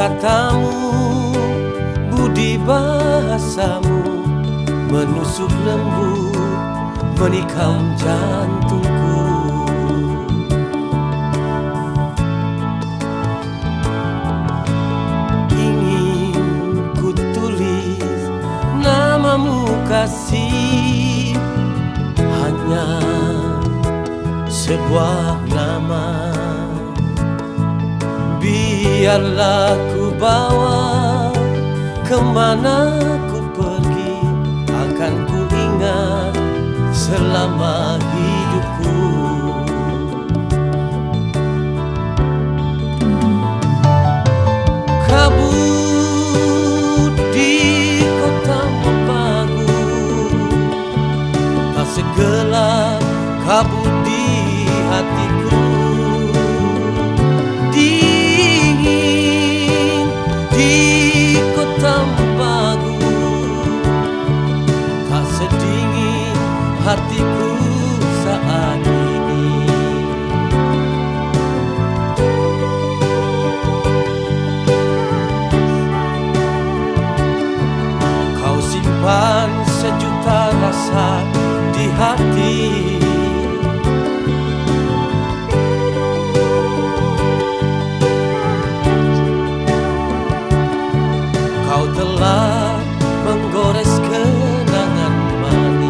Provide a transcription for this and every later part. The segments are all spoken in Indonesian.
katamu, budi bahasamu menusuk lembut, menikam jantungku. Ingin ku tulis namamu kasih, hanya sebuah nama. Biarlah ku bawa kemana ku pergi, akan ku ingat selama hidupku. Kabut di kota Mepagu, tak segelap kabut di hatiku. Dingin di kota Mepagu, tak sedingin hatiku saat ini. Kau simpan sejuta rasa di hati, kau telah menggores kenangan manis.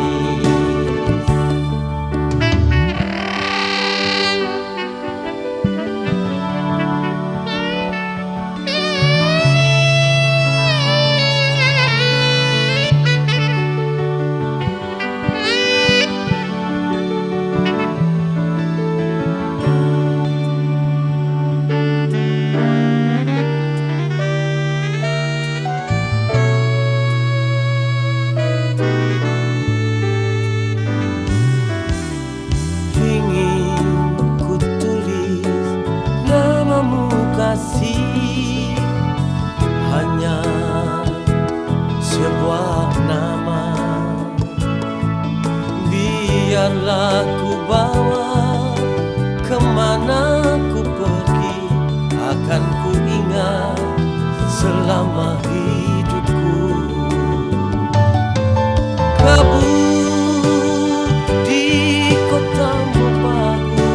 Kasih, hanya sebuah nama. Biarlah ku bawa kemana ku pergi, akan ku ingat selama hidupku. Kabut di kota Mepagu,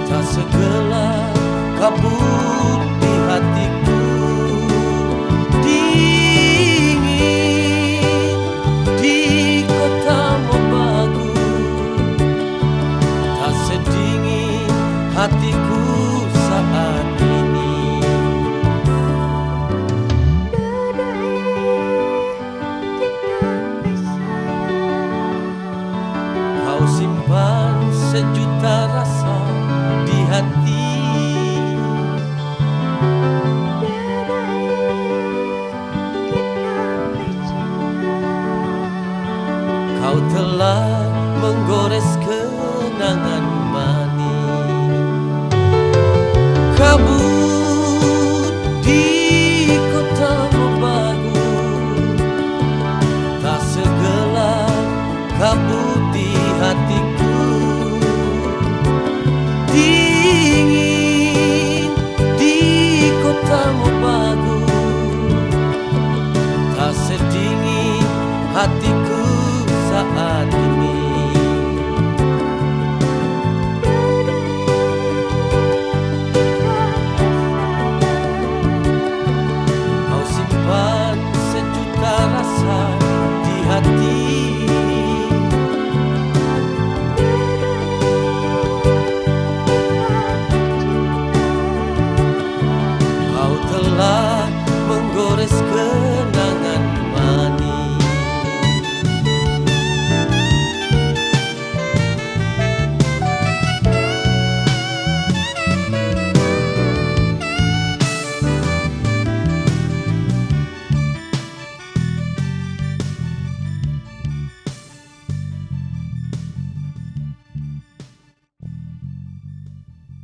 tak segelap kabut di hatiku. Dingin di kota Mepagu, tak sedingin hatiku saat ini. Kau simpan sejuta